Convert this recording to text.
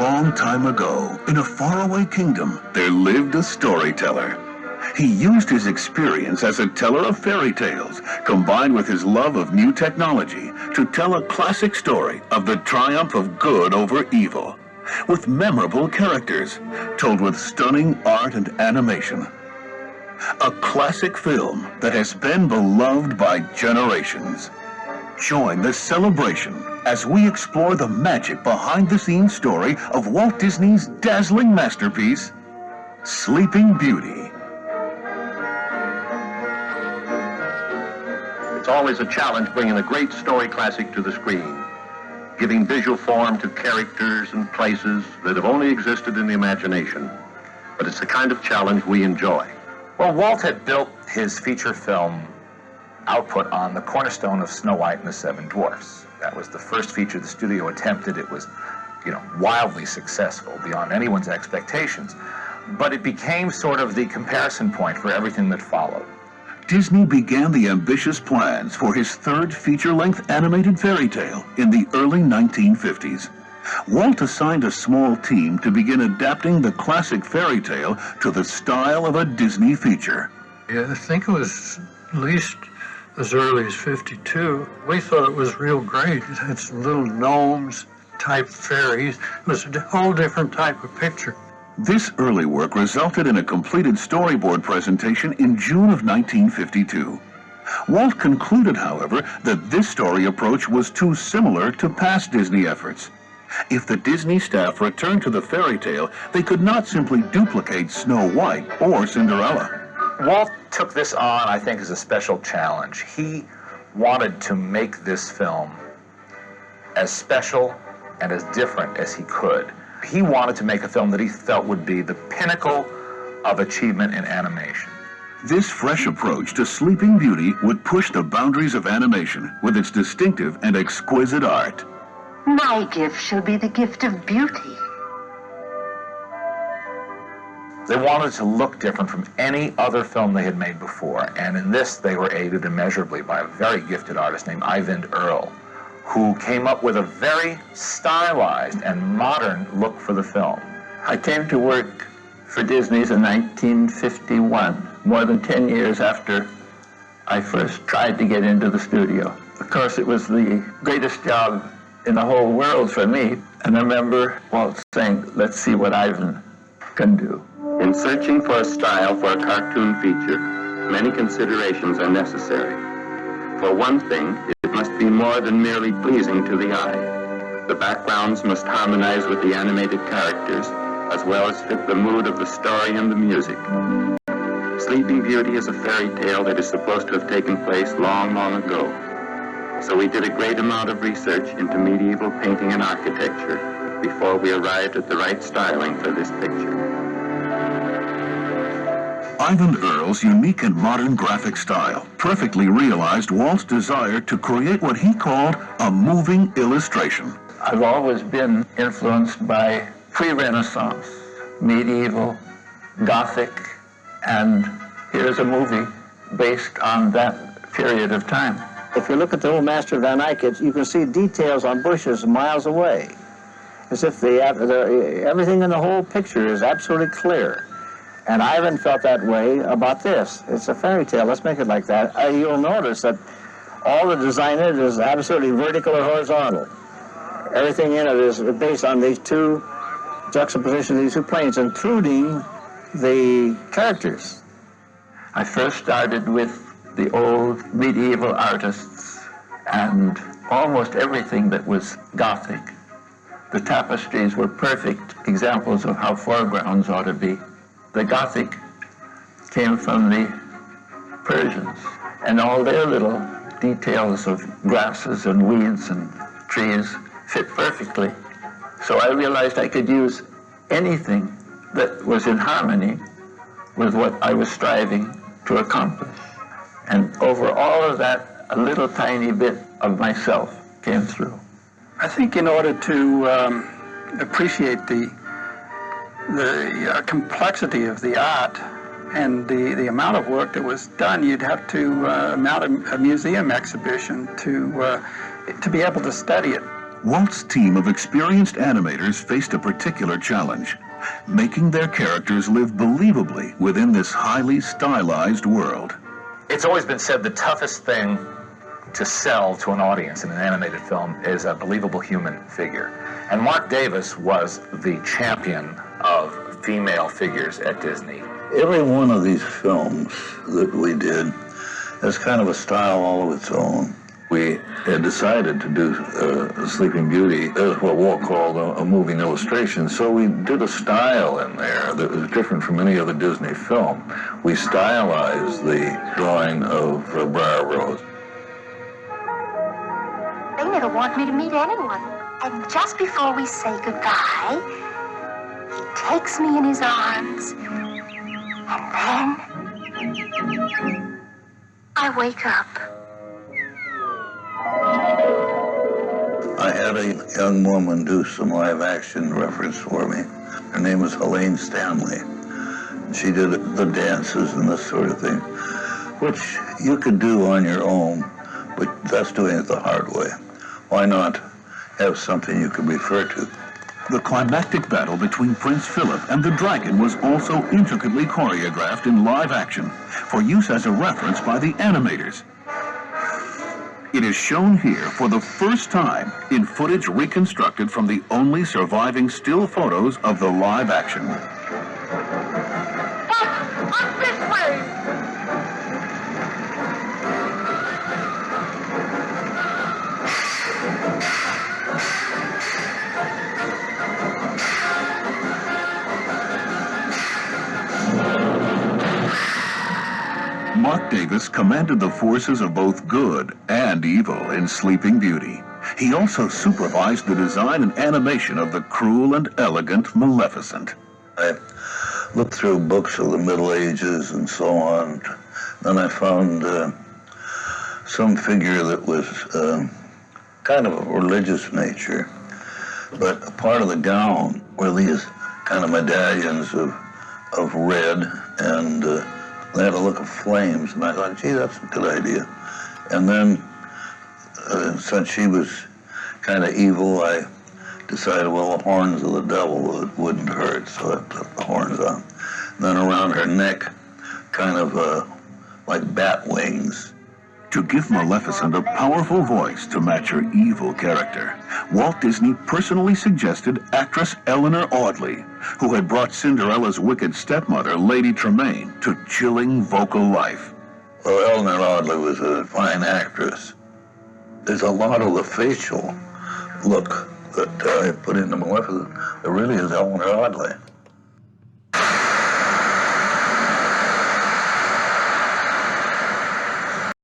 long time ago, in a faraway kingdom, there lived a storyteller. He used his experience as a teller of fairy tales, combined with his love of new technology, to tell a classic story of the triumph of good over evil, with memorable characters, told with stunning art and animation. A classic film that has been beloved by generations. Join the celebration as we explore the magic behind-the-scenes story of Walt Disney's dazzling masterpiece, Sleeping Beauty. It's always a challenge bringing a great story classic to the screen, giving visual form to characters and places that have only existed in the imagination. But it's the kind of challenge we enjoy. Well, Walt had built his feature film output on the cornerstone of Snow White and the Seven Dwarfs. That was the first feature the studio attempted. It was, wildly successful beyond anyone's expectations. But it became sort of the comparison point for everything that followed. Disney began the ambitious plans for his third feature-length animated fairy tale in the early 1950s. Walt assigned a small team to begin adapting the classic fairy tale to the style of a Disney feature. Yeah, I think it was at least as early as 52. We thought it was real great. It's little gnomes type fairies. It was a whole different type of picture. This early work resulted in a completed storyboard presentation in June of 1952. Walt concluded, however, that this story approach was too similar to past Disney efforts. If the Disney staff returned to the fairy tale, they could not simply duplicate Snow White or Cinderella. Walt took this on, I think, as a special challenge. He wanted to make this film as special and as different as he could. He wanted to make a film that he felt would be the pinnacle of achievement in animation. This fresh approach to Sleeping Beauty would push the boundaries of animation with its distinctive and exquisite art. My gift shall be the gift of beauty. They wanted to look different from any other film they had made before, and in this they were aided immeasurably by a very gifted artist named Eyvind Earle, who came up with a very stylized and modern look for the film. I came to work for Disney's in 1951, more than 10 years after I first tried to get into the studio. Of course, it was the greatest job in the whole world for me, and I remember Walt saying, "Let's see what Eyvind can do." In searching for a style for a cartoon feature, many considerations are necessary. For one thing, it must be more than merely pleasing to the eye. The backgrounds must harmonize with the animated characters, as well as fit the mood of the story and the music. Sleeping Beauty is a fairy tale that is supposed to have taken place long, long ago. So we did a great amount of research into medieval painting and architecture before we arrived at the right styling for this picture. Eyvind Earle's unique and modern graphic style perfectly realized Walt's desire to create what he called a moving illustration. I've always been influenced by pre-Renaissance, medieval, Gothic, and here's a movie based on that period of time. If you look at the old Master of Van Eyck, you can see details on bushes miles away, as if everything in the whole picture is absolutely clear. And Eyvind felt that way about this. It's a fairy tale. Let's make it like that. You'll notice that all the design in it is absolutely vertical or horizontal. Everything in it is based on these two juxtapositions, these two planes, including the characters. I first started with the old medieval artists and almost everything that was Gothic. The tapestries were perfect examples of how foregrounds ought to be. The Gothic came from the Persians, and all their little details of grasses and weeds and trees fit perfectly. So I realized I could use anything that was in harmony with what I was striving to accomplish. And over all of that, a little tiny bit of myself came through. I think in order to appreciate the complexity of the art and the amount of work that was done, you'd have to mount a museum exhibition to be able to study it. Walt's team of experienced animators faced a particular challenge, making their characters live believably within this highly stylized world. It's always been said the toughest thing to sell to an audience in an animated film is a believable human figure. And Mark Davis was the champion of female figures at Disney. Every one of these films that we did has kind of a style all of its own. We had decided to do Sleeping Beauty as what Walt called a moving illustration, so we did a style in there that was different from any other Disney film. We stylized the drawing of Briar Rose. They never want me to meet anyone. And just before we say goodbye, he takes me in his arms. And then I wake up. I had a young woman do some live action reference for me. Her name was Helene Stanley. She did the dances and this sort of thing, which you could do on your own, but that's doing it the hard way. Why not have something you could refer to? The climactic battle between Prince Philip and the dragon was also intricately choreographed in live action for use as a reference by the animators. It is shown here for the first time in footage reconstructed from the only surviving still photos of the live action. Up this way! Mark Davis commanded the forces of both good and evil in Sleeping Beauty. He also supervised the design and animation of the cruel and elegant Maleficent. I looked through books of the Middle Ages and so on. Then I found some figure that was kind of a religious nature, but a part of the gown were these kind of medallions of red, and they had a look of flames, and I thought, gee, that's a good idea. And then, since she was kind of evil, I decided, well, the horns of the devil wouldn't hurt, so I put the horns on. And then around her neck, kind of like bat wings. To give Maleficent a powerful voice to match her evil character, Walt Disney personally suggested actress Eleanor Audley, who had brought Cinderella's wicked stepmother, Lady Tremaine, to chilling vocal life. Well, Eleanor Audley was a fine actress. There's a lot of the facial look that I put into Maleficent that really is Eleanor Audley.